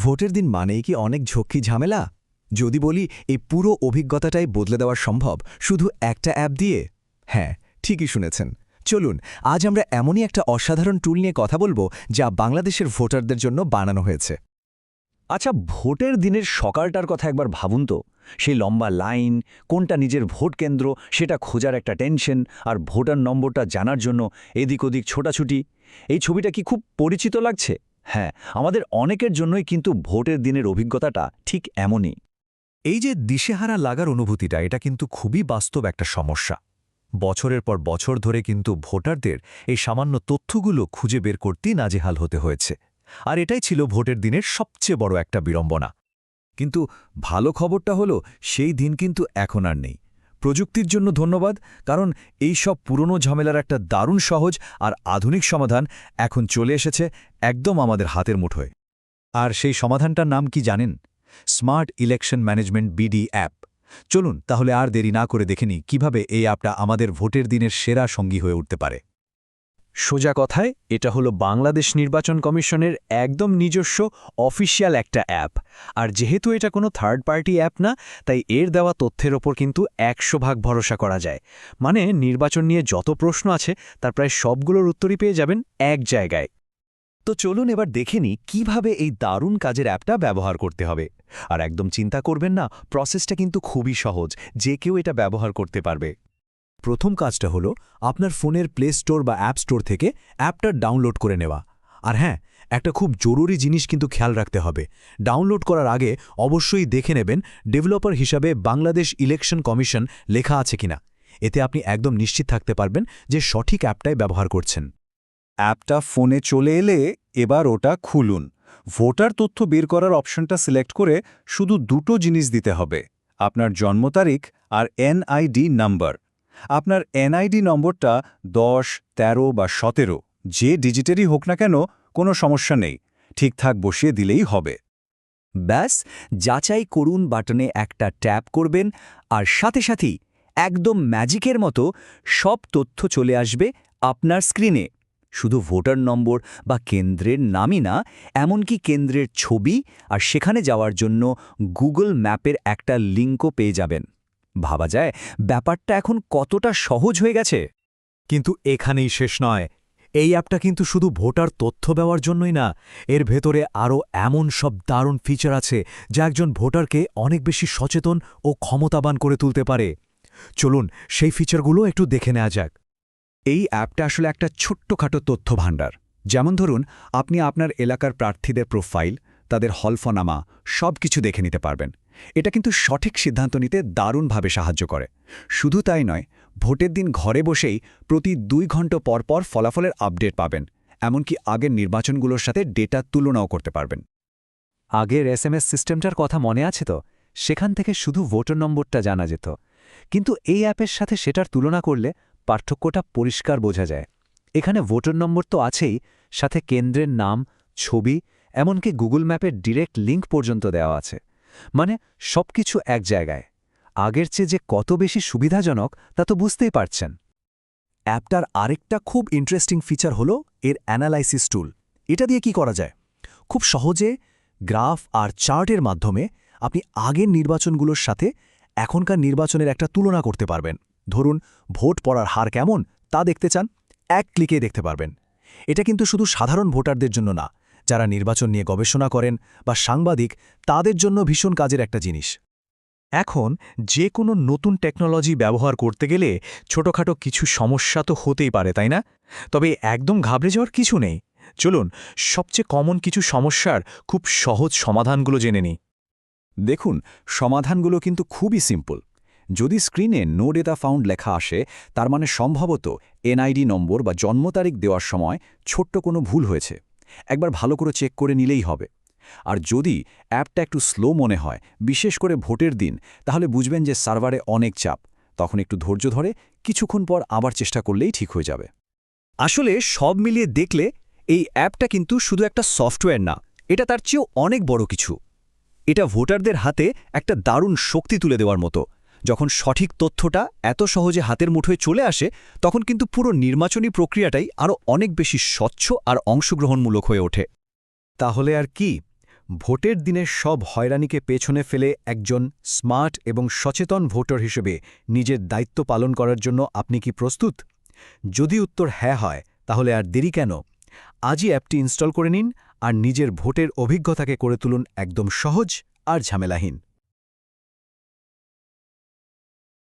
ভোটের দিন মানেই কি অনেক ঝক্কি ঝামেলা? যদি বলি এই পুরো অভিজ্ঞতাটাই বদলে দেওয়া সম্ভব শুধু একটা অ্যাপ দিয়ে। হ্যাঁ, ঠিকই শুনেছেন। চলুন আজ আমরা এমনই একটা অসাধারণ টুল নিয়ে কথা বলবো যা বাংলাদেশের ভোটারদের জন্য বানানো হয়েছে। আচ্ছা, ভোটের দিনের সকালটার কথা একবার ভাবুন তো। সেই লম্বা লাইন, কোনটা নিজের ভোট কেন্দ্র সেটা খোঁজার একটা টেনশন, আর ভোটার নম্বরটা জানার জন্য এদিক ওদিক ছোটাছুটি। এই ছবিটা কি খুব পরিচিত লাগছে? হ্যাঁ, আমাদের অনেকের জন্যই কিন্তু ভোটের দিনের অভিজ্ঞতাটা ঠিক এমনই। এই যে দিশেহারা লাগার অনুভূতিটা, এটা কিন্তু খুবই বাস্তব একটা সমস্যা। বছরের পর বছর ধরে কিন্তু ভোটারদের এই সামান্য তথ্যগুলো খুঁজে বের করতেই নাজেহাল হতে হয়েছে। আর এটাই ছিল ভোটের দিনের সবচেয়ে বড় একটা বিড়ম্বনা। কিন্তু ভালো খবরটা হলো, সেই দিন কিন্তু এখন আর নেই। প্রযুক্তির জন্য ধন্যবাদ, কারণ এই সব পুরনো ঝামেলার একটা দারুণ সহজ আর আধুনিক সমাধান এখন চলে এসেছে একদম আমাদের হাতের মুঠোয়। আর সেই সমাধানটার নাম কি জানেন? Smart election management BD app. চলুন তাহলে আর দেরি না করে দেখে নিই কিভাবে এই অ্যাপটা আমাদের ভোটের দিনের সেরা সঙ্গী হয়ে উঠতে পারে। সোজা কথায় এটা হলো বাংলাদেশ নির্বাচন কমিশনের একদম নিজস্ব অফিসিয়াল একটা অ্যাপ। আর যেহেতু এটা কোনো থার্ড পার্টি অ্যাপ না, তাই এর দেওয়া তথ্যের ওপর কিন্তু 100% ভরসা করা যায়। মানে নির্বাচন নিয়ে যত প্রশ্ন আছে তার প্রায় সবগুলোর উত্তরই পেয়ে যাবেন এক জায়গায়। তো চলুন এবার দেখে নিই কিভাবে এই দারুণ কাজের অ্যাপটা ব্যবহার করতে হবে। আর একদম চিন্তা করবেন না, প্রসেসটা কিন্তু খুবই সহজ, যে কেউ এটা ব্যবহার করতে পারবে। প্রথম কাজটা হলো আপনার ফোনের প্লে স্টোর বা অ্যাপ স্টোর থেকে অ্যাপটা ডাউনলোড করে নেওয়া। আর হ্যাঁ, একটা খুব জরুরি জিনিস কিন্তু খেয়াল রাখতে হবে। ডাউনলোড করার আগে অবশ্যই দেখে নেবেন ডেভেলপার হিসাবে বাংলাদেশ ইলেকশন কমিশন লেখা আছে কিনা। এতে আপনি একদম নিশ্চিত থাকতে পারবেন যে সঠিক অ্যাপটাই ব্যবহার করছেন। অ্যাপটা ফোনে চলে এলে এবার ওটা খুলুন। ভোটার তথ্য বের করার অপশনটা সিলেক্ট করে শুধু দুটো জিনিস দিতে হবে, আপনার জন্ম তারিখ আর এনআইডি নাম্বার। আপনার এনআইডি নম্বরটা 10, 13 বা 17, যে ডিজিটেরই হোক না কেন, কোনো সমস্যা নেই, ঠিকঠাক বসিয়ে দিলেই হবে। ব্যাস, যাচাই করুন বাটনে একটা ট্যাপ করবেন, আর সাথে সাথেই একদম ম্যাজিকের মতো সব তথ্য চলে আসবে আপনার স্ক্রিনে। শুধু ভোটার নম্বর বা কেন্দ্রের নামই না, এমনকি কেন্দ্রের ছবি আর সেখানে যাওয়ার জন্য গুগল ম্যাপের একটা লিঙ্কও পেয়ে যাবেন। ভাবা যায় ব্যাপারটা এখন কতটা সহজ হয়ে গেছে। কিন্তু এখানেই শেষ নয়। এই অ্যাপটা কিন্তু শুধু ভোটার তথ্য দেওয়ার জন্যই না, এর ভেতরে আরও এমন সব দারুণ ফিচার আছে যা একজন ভোটারকে অনেক বেশি সচেতন ও ক্ষমতাবান করে তুলতে পারে। চলুন সেই ফিচারগুলো একটু দেখে নেওয়া যাক। এই অ্যাপটা আসলে একটা ছোট্টখাটো তথ্য ভাণ্ডার। যেমন ধরুন, আপনি আপনার এলাকার প্রার্থীদের প্রোফাইল, তাদের হলফনামা সব কিছু দেখে নিতে পারবেন। এটা কিন্তু সঠিক সিদ্ধান্ত নিতে দারুণভাবে সাহায্য করে। শুধু তাই নয়, ভোটের দিন ঘরে বসেই প্রতি 2 ঘন্টা পর পর ফলাফলের আপডেট পাবেন। এমনকি আগের নির্বাচনগুলোর সাথে ডেটা তুলনাও করতে পারবেন। আগের এসএমএস সিস্টেমটার কথা মনে আছে তো? সেখান থেকে শুধু ভোটার নম্বরটা জানা যেত। কিন্তু এই অ্যাপের সাথে সেটার তুলনা করলে পার্থক্যটা পরিষ্কার বোঝা যায়। এখানে ভোটার নম্বর তো আছেই, সাথে কেন্দ্রের নাম, ছবি, এমনকি গুগল ম্যাপের ডিরেক্ট লিঙ্ক পর্যন্ত দেওয়া আছে। মানে সবকিছু এক জায়গায়। আগের চেয়ে যে কত বেশি সুবিধাজনক তা তো বুঝতেই পারছেন। অ্যাপটার আরেকটা খুব ইন্টারেস্টিং ফিচার হলো এর অ্যানালাইসিস টুল। এটা দিয়ে কি করা যায়? খুব সহজে গ্রাফ আর চার্টের মাধ্যমে আপনি আগের নির্বাচনগুলোর সাথে এখনকার নির্বাচনের একটা তুলনা করতে পারবেন। ধরুন, ভোট পড়ার হার কেমন তা দেখতে চান, এক ক্লিকে দেখতে পারবেন। এটা কিন্তু শুধু সাধারণ ভোটারদের জন্য না, যারা নির্বাচন নিয়ে গবেষণা করেন বা সাংবাদিক, তাদের জন্য ভীষণ কাজের একটা জিনিস। এখন যে কোনো নতুন টেকনোলজি ব্যবহার করতে গেলে ছোটখাটো কিছু সমস্যা তো হতেই পারে, তাই না? তবে একদম ঘাবড়ে যাওয়ার কিছু নেই। চলুন সবচেয়ে কমন কিছু সমস্যার খুব সহজ সমাধানগুলো জেনে নিই। দেখুন, সমাধানগুলো কিন্তু খুবই সিম্পল। যদি স্ক্রিনে নো ডেটা ফাউন্ড লেখা আসে, তার মানে সম্ভবত এনআইডি নম্বর বা জন্ম তারিখ দেওয়ার সময় ছোট্ট কোনো ভুল হয়েছে। একবার ভালো করে চেক করে নিলেই হবে। আর যদি অ্যাপটা একটু স্লো মনে হয়, বিশেষ করে ভোটের দিন, তাহলে বুঝবেন যে সার্ভারে অনেক চাপ। তখন একটু ধৈর্য ধরে কিছুক্ষণ পর আবার চেষ্টা করলেই ঠিক হয়ে যাবে। আসলে সব মিলিয়ে দেখলে এই অ্যাপটা কিন্তু শুধু একটা সফটওয়্যার না, এটা তার চেয়েও অনেক বড় কিছু। এটা ভোটারদের হাতে একটা দারুণ শক্তি তুলে দেওয়ার মতো। যখন সঠিক তথ্যটা এত সহজে হাতের মুঠোয় চলে আসে, তখন কিন্তু পুরো নির্বাচনী প্রক্রিয়াটাই আরও অনেক বেশি স্বচ্ছ আর অংশগ্রহণমূলক হয়ে ওঠে। তাহলে আর কি? ভোটের দিনের সব হয়রানিকে পেছনে ফেলে একজন স্মার্ট এবং সচেতন ভোটার হিসেবে নিজের দায়িত্ব পালন করার জন্য আপনি কি প্রস্তুত? যদি উত্তর হ্যাঁ হয় তাহলে আর দেরি কেন? আজই অ্যাপটি ইনস্টল করে নিন আর নিজের ভোটের অভিজ্ঞতাকে করে তুলুন একদম সহজ আর ঝামেলাহীন।